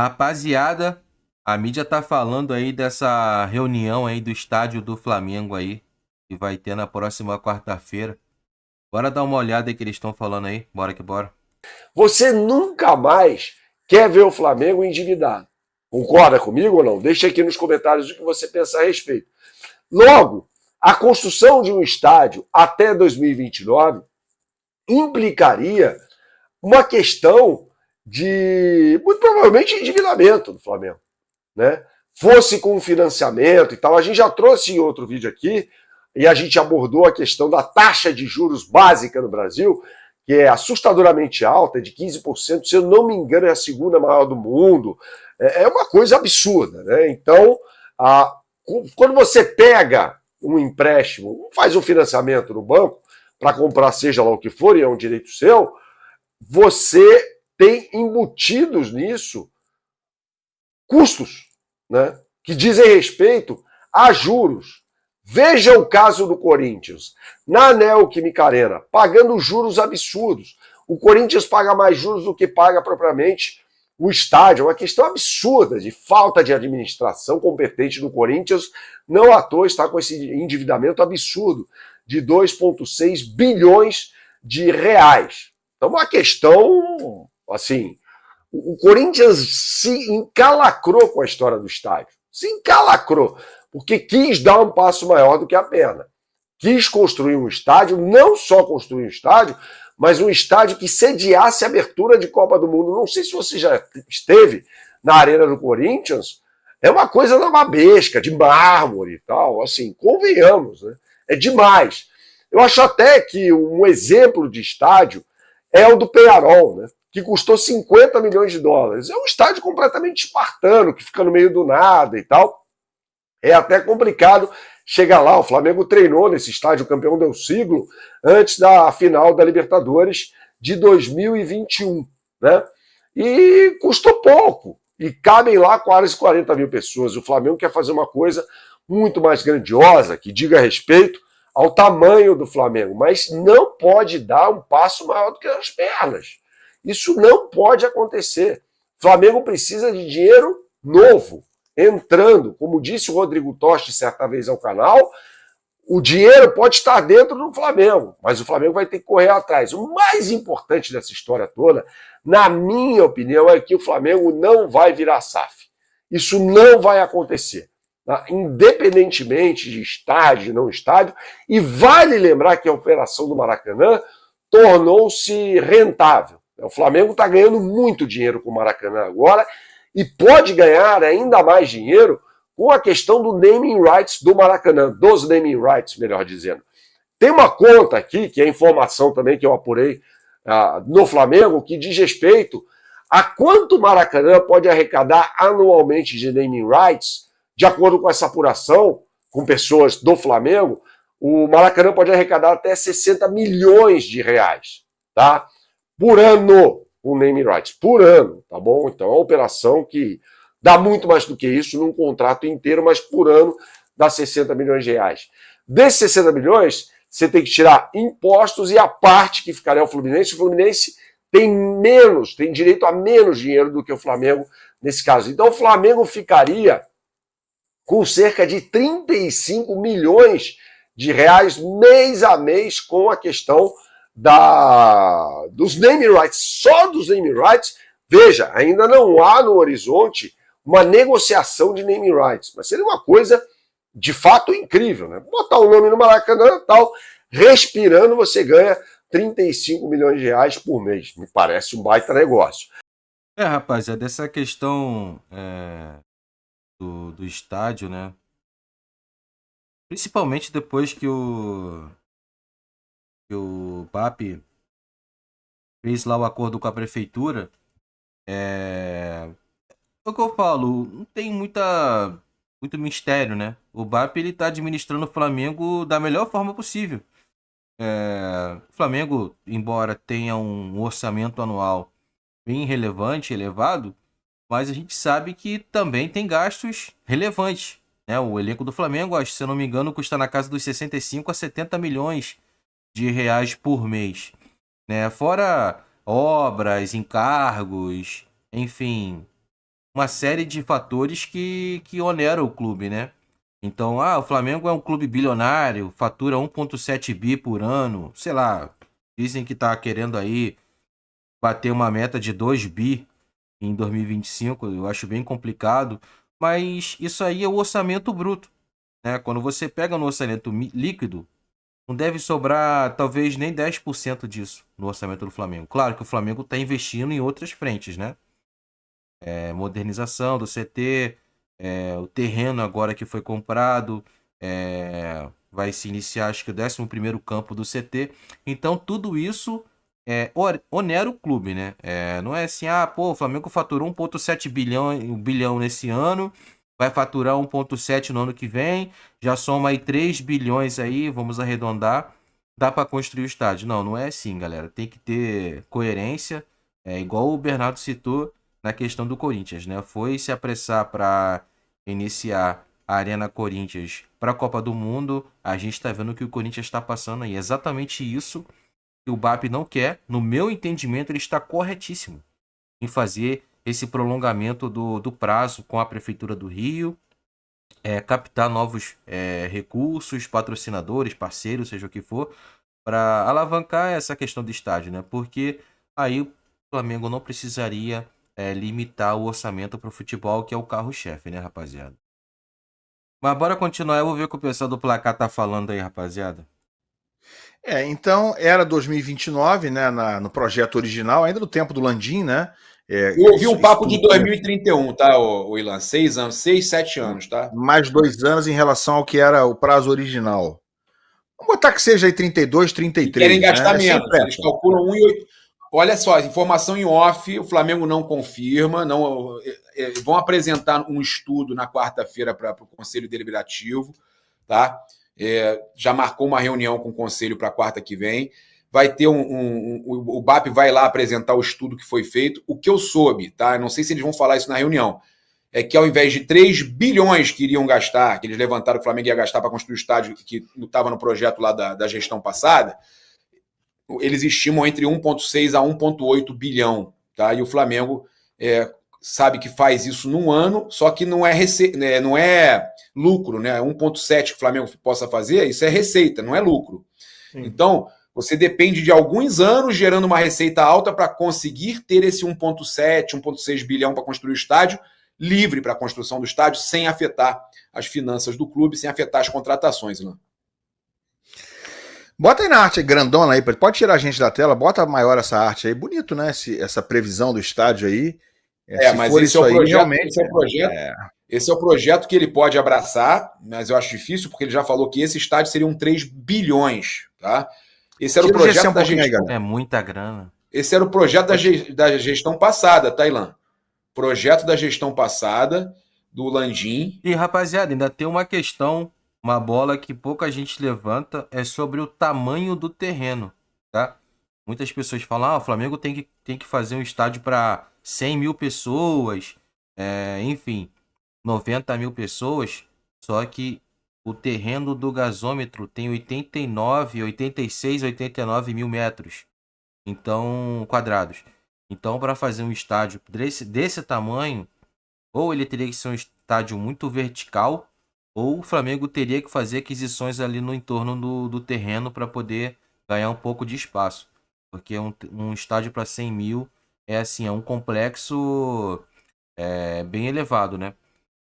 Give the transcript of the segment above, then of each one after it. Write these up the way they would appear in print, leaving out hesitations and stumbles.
Rapaziada, a mídia tá falando aí dessa reunião aí do estádio do Flamengo aí, que vai ter na próxima quarta-feira. Bora dar uma olhada aí que eles estão falando aí. Bora que bora. Você nunca mais quer ver o Flamengo endividado. Concorda comigo ou não? Deixa aqui nos comentários o que você pensa a respeito. Logo, a construção de um estádio até 2029 implicaria uma questão de, muito provavelmente, endividamento do Flamengo, né? Fosse com financiamento e tal. A gente já trouxe em outro vídeo aqui e a gente abordou a questão da taxa de juros básica no Brasil, que é assustadoramente alta, de 15%, se eu não me engano, é a segunda maior do mundo. É uma coisa absurda, né? Então, quando você pega um empréstimo, faz um financiamento no banco para comprar seja lá o que for, e é um direito seu, você tem embutidos nisso custos, né, que dizem respeito a juros. Veja o caso do Corinthians, na Neoquímica Arena, pagando juros absurdos. O Corinthians paga mais juros do que paga propriamente o estádio. É uma questão absurda de falta de administração competente do Corinthians. Não à toa está com esse endividamento absurdo de 2,6 bilhões de reais. Então, uma questão, assim, o Corinthians se encalacrou com a história do estádio. Se encalacrou, porque quis dar um passo maior do que a perna. Quis construir um estádio, não só construir um estádio, mas um estádio que sediasse a abertura de Copa do Mundo. Não sei se você já esteve na Arena do Corinthians, é uma coisa nababesca, de mármore e tal, assim, convenhamos, né? É demais. Eu acho até que um exemplo de estádio é o do Peñarol, né? Que custou 50 milhões de dólares. É um estádio completamente espartano, que fica no meio do nada e tal. É até complicado chegar lá. O Flamengo treinou nesse estádio, campeão do siglo, antes da final da Libertadores de 2021, né? E custou pouco. E cabem lá quase 40 mil pessoas. O Flamengo quer fazer uma coisa muito mais grandiosa, que diga respeito ao tamanho do Flamengo, mas não pode dar um passo maior do que as pernas. Isso não pode acontecer. O Flamengo precisa de dinheiro novo, entrando. Como disse o Rodrigo Tosti certa vez ao canal, o dinheiro pode estar dentro do Flamengo, mas o Flamengo vai ter que correr atrás. O mais importante dessa história toda, na minha opinião, é que o Flamengo não vai virar SAF. Isso não vai acontecer. Tá? Independentemente de estádio, não estádio, e vale lembrar que a operação do Maracanã tornou-se rentável. O Flamengo está ganhando muito dinheiro com o Maracanã agora e pode ganhar ainda mais dinheiro com a questão do naming rights do Maracanã, dos naming rights, melhor dizendo. Tem uma conta aqui, que é informação também que eu apurei no Flamengo, que diz respeito a quanto o Maracanã pode arrecadar anualmente de naming rights, de acordo com essa apuração, com pessoas do Flamengo, o Maracanã pode arrecadar até 60 milhões de reais, tá? Por ano, com naming rights, por ano, tá bom? Então é uma operação que dá muito mais do que isso num contrato inteiro, mas por ano dá 60 milhões de reais. Desses 60 milhões, você tem que tirar impostos e a parte que ficaria ao Fluminense. O Fluminense tem direito a menos dinheiro do que o Flamengo nesse caso. Então o Flamengo ficaria com cerca de 35 milhões de reais mês a mês com a questão dos naming rights. Só dos naming rights, veja, ainda não há no horizonte uma negociação de naming rights, mas seria uma coisa de fato incrível, né? Botar o nome no Maracanã e tal, respirando, você ganha 35 milhões de reais por mês. Me parece um baita negócio. Rapaziada, dessa questão do estádio, né? Principalmente depois que o BAP fez lá o acordo com a prefeitura, é o que eu falo, não tem muito mistério, né? O BAP ele tá administrando o Flamengo da melhor forma possível. O Flamengo, embora tenha um orçamento anual bem relevante, elevado, mas a gente sabe que também tem gastos relevantes, né? O elenco do Flamengo, acho, se eu não me engano, custa na casa dos 65 a 70 milhões de reais por mês, né? Fora obras, encargos, enfim, uma série de fatores que oneram o clube, né? Então, o Flamengo é um clube bilionário, fatura 1,7 bi por ano, sei lá, dizem que tá querendo aí bater uma meta de 2 bi em 2025, eu acho bem complicado, mas isso aí é o orçamento bruto, né? Quando você pega no orçamento líquido, não deve sobrar talvez nem 10% disso no orçamento do Flamengo. Claro que o Flamengo está investindo em outras frentes, né? Modernização do CT, o terreno agora que foi comprado, vai se iniciar acho que o 11º campo do CT. Então tudo isso onera o clube, né? Não é assim, pô, o Flamengo faturou 1,7 bilhão nesse ano, vai faturar 1,7 no ano que vem, já soma aí 3 bilhões aí, vamos arredondar, dá para construir o estádio. Não, não é assim, galera. Tem que ter coerência, igual o Bernardo citou na questão do Corinthians, né? Foi se apressar para iniciar a Arena Corinthians para a Copa do Mundo. A gente está vendo que o Corinthians está passando aí. Exatamente isso que o BAP não quer. No meu entendimento, ele está corretíssimo em fazer esse prolongamento do prazo com a Prefeitura do Rio, captar novos recursos, patrocinadores, parceiros, seja o que for, para alavancar essa questão do estádio, né? Porque aí o Flamengo não precisaria limitar o orçamento para o futebol, que é o carro-chefe, né, rapaziada? Mas bora continuar, eu vou ver o que o pessoal do placar tá falando aí, rapaziada. Então era 2029, né, no projeto original, ainda no tempo do Landim, né? Eu ouvi um papo de 2031, tá, o Ilan? 6 anos, 6, 7 anos, tá? Mais 2 anos em relação ao que era o prazo original. Vamos botar que seja aí 32, 33. E querem gastar menos. Eles Eles calculam 1,8. Olha só, informação em off, o Flamengo não confirma, não vão apresentar um estudo na quarta-feira para o Conselho Deliberativo, tá? Já marcou uma reunião com o Conselho para a quarta que vem. Vai ter o BAP vai lá apresentar o estudo que foi feito. O que eu soube, tá? Não sei se eles vão falar isso na reunião, é que ao invés de 3 bilhões que iriam gastar, que eles levantaram que o Flamengo ia gastar para construir o estádio que estava no projeto lá da gestão passada, eles estimam entre 1,6 a 1,8 bilhão. Tá? E o Flamengo sabe que faz isso num ano, só que não é, não é lucro. Né? 1,7 que o Flamengo possa fazer, isso é receita, não é lucro. Sim. Então, você depende de alguns anos gerando uma receita alta para conseguir ter esse 1,7, 1,6 bilhão para construir o estádio, livre para a construção do estádio, sem afetar as finanças do clube, sem afetar as contratações. Né? Bota aí na arte grandona aí, pode tirar a gente da tela, bota maior essa arte aí, bonito, né? Essa previsão do estádio aí. Mas esse é o projeto, realmente, esse é o projeto que ele pode abraçar, mas eu acho difícil, porque ele já falou que esse estádio seria 3 bilhões, tá? Esse era o projeto da gestão. É muita grana. Esse era o projeto da gestão passada, Tailan. Projeto da gestão passada, do Landim. E, rapaziada, ainda tem uma questão, uma bola que pouca gente levanta, é sobre o tamanho do terreno, tá? Muitas pessoas falam, o Flamengo tem que fazer um estádio para 100 mil pessoas, enfim, 90 mil pessoas, só que o terreno do gasômetro tem 89, 86, 89 mil metros, então, quadrados. Então, para fazer um estádio desse tamanho, ou ele teria que ser um estádio muito vertical, ou o Flamengo teria que fazer aquisições ali no entorno do terreno para poder ganhar um pouco de espaço. Porque um estádio para 100 mil é um complexo bem elevado, né?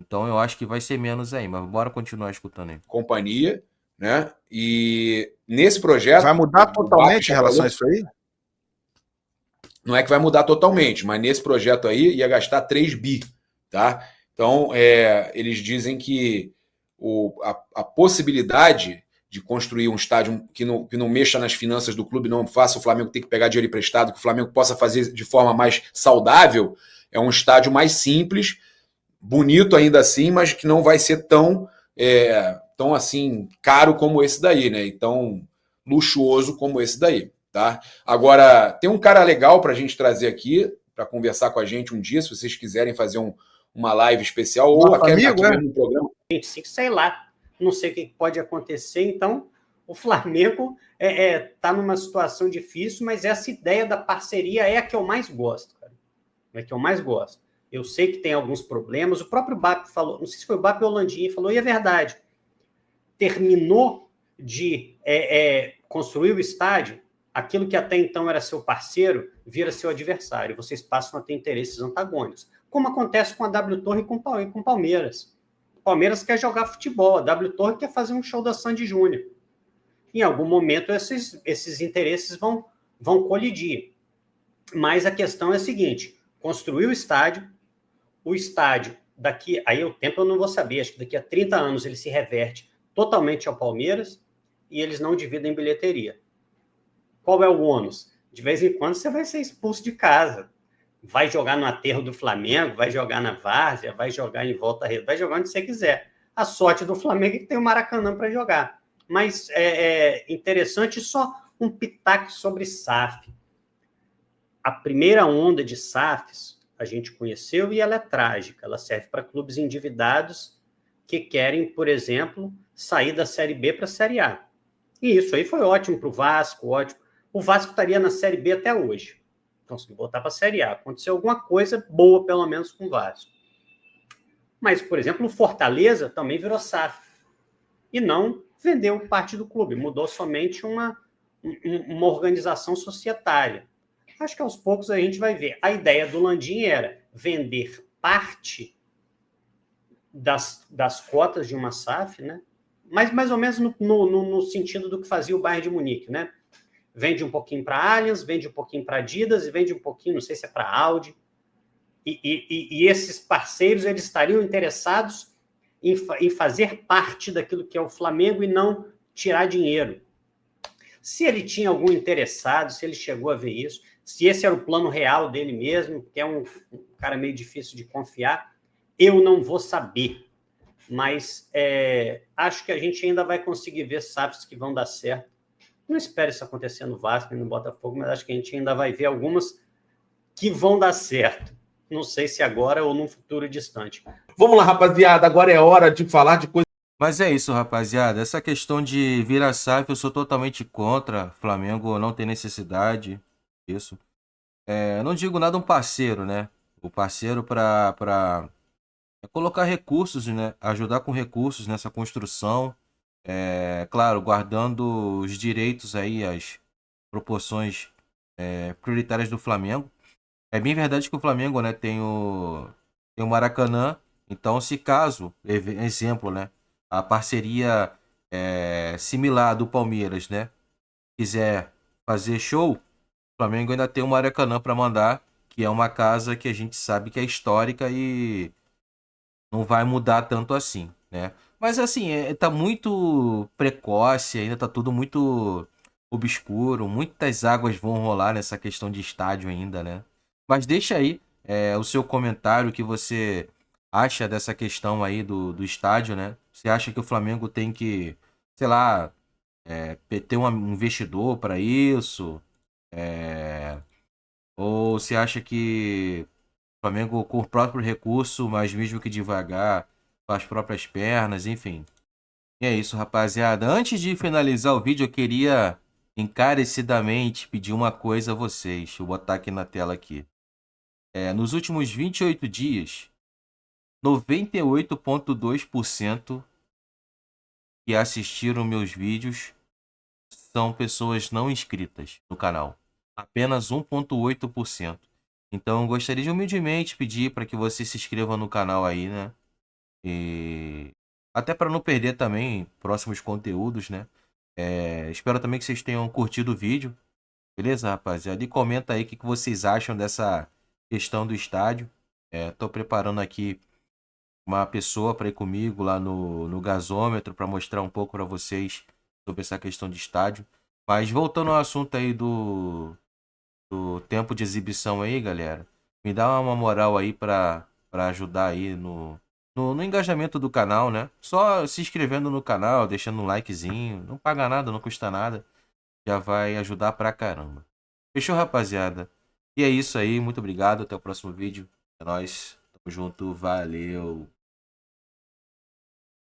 Então eu acho que vai ser menos aí, mas bora continuar escutando aí. Companhia, né? E nesse projeto... Vai mudar totalmente em relação a isso aí? Não é que vai mudar totalmente, mas nesse projeto aí ia gastar 3 bi, tá? Então, eles dizem que a possibilidade de construir um estádio que não mexa nas finanças do clube, não faça o Flamengo ter que pegar dinheiro emprestado, que o Flamengo possa fazer de forma mais saudável, é um estádio mais simples, bonito ainda assim, mas que não vai ser tão assim caro como esse daí, né? E tão luxuoso como esse daí, tá? Agora, tem um cara legal para a gente trazer aqui, para conversar com a gente um dia, se vocês quiserem fazer uma live especial, ou aqui mesmo no programa. Sei lá, não sei o que pode acontecer, então o Flamengo tá numa situação difícil, mas essa ideia da parceria é a que eu mais gosto, cara. É a que eu mais gosto. Eu sei que tem alguns problemas. O próprio BAP falou, não sei se foi o BAP ou o Landim, falou, e é verdade. Terminou de construir o estádio, aquilo que até então era seu parceiro vira seu adversário. Vocês passam a ter interesses antagônicos. Como acontece com a W Torre e com o Palmeiras. O Palmeiras quer jogar futebol, a W Torre quer fazer um show da Sandy Júnior. Em algum momento, esses interesses vão colidir. Mas a questão é a seguinte, construir o estádio daqui, aí o tempo eu não vou saber, acho que daqui a 30 anos ele se reverte totalmente ao Palmeiras e eles não dividem bilheteria. Qual é o ônus? De vez em quando você vai ser expulso de casa, vai jogar no aterro do Flamengo, vai jogar na Várzea, vai jogar em Volta Redonda, vai jogar onde você quiser. A sorte do Flamengo é que tem o Maracanã para jogar. Mas é interessante só um pitaco sobre SAF. A primeira onda de SAFs a gente conheceu e ela é trágica. Ela serve para clubes endividados que querem, por exemplo, sair da Série B para a Série A. E isso aí foi ótimo para o Vasco, ótimo. O Vasco estaria na Série B até hoje. Conseguiu voltar para a Série A. Aconteceu alguma coisa boa, pelo menos, com o Vasco. Mas, por exemplo, o Fortaleza também virou SAF. E não vendeu parte do clube. Mudou somente uma organização societária. Acho que aos poucos a gente vai ver. A ideia do Landim era vender parte das cotas de uma SAF, né? Mas mais ou menos no sentido do que fazia o Bayern de Munique, né? Vende um pouquinho para a Allianz, vende um pouquinho para a Adidas e vende um pouquinho, não sei se é para a Audi. E esses parceiros eles estariam interessados em fazer parte daquilo que é o Flamengo e não tirar dinheiro. Se ele tinha algum interessado, se ele chegou a ver isso, se esse era o plano real dele mesmo, que é um cara meio difícil de confiar, eu não vou saber. Mas acho que a gente ainda vai conseguir ver SAFs que vão dar certo. Não espero isso acontecer no Vasco e no Botafogo, mas acho que a gente ainda vai ver algumas que vão dar certo. Não sei se agora ou num futuro distante. Vamos lá, rapaziada. Agora é hora de falar de coisa. Mas é isso, rapaziada. Essa questão de virar SAF, eu sou totalmente contra. Flamengo não tem necessidade disso. Eu não digo nada um parceiro, né? O parceiro para colocar recursos, né? Ajudar com recursos nessa construção. Claro, guardando os direitos aí, as proporções prioritárias do Flamengo. É bem verdade que o Flamengo, né, tem o Maracanã. Então, se caso, exemplo, né? A parceria similar do Palmeiras, né? Quiser fazer show, o Flamengo ainda tem o Maracanã para mandar, que é uma casa que a gente sabe que é histórica e não vai mudar tanto assim, né? Mas assim, tá muito precoce, ainda tá tudo muito obscuro, muitas águas vão rolar nessa questão de estádio ainda, né? Mas deixa aí o seu comentário, o que você acha dessa questão aí do estádio, né? Você acha que o Flamengo tem que, sei lá, ter um investidor para isso? Ou você acha que o Flamengo com o próprio recurso, mas mesmo que devagar, com as próprias pernas, enfim. E é isso, rapaziada. Antes de finalizar o vídeo, eu queria encarecidamente pedir uma coisa a vocês. Vou botar aqui na tela aqui. Nos últimos 28 dias, 98,2% que assistiram meus vídeos são pessoas não inscritas no canal. Apenas 1,8%. Então, eu gostaria de humildemente pedir para que você se inscreva no canal aí, né? E até para não perder também próximos conteúdos, né? Espero também que vocês tenham curtido o vídeo. Beleza, rapaziada? E comenta aí o que vocês acham dessa questão do estádio. Tô preparando aqui uma pessoa para ir comigo lá no gasômetro para mostrar um pouco para vocês sobre essa questão de estádio. Mas voltando ao assunto aí do tempo de exibição aí, galera, me dá uma moral aí para ajudar aí no engajamento do canal, né? Só se inscrevendo no canal, deixando um likezinho, não paga nada, não custa nada, já vai ajudar pra caramba. Fechou, rapaziada? E é isso aí, muito obrigado, até o próximo vídeo. É nóis, tamo junto, valeu!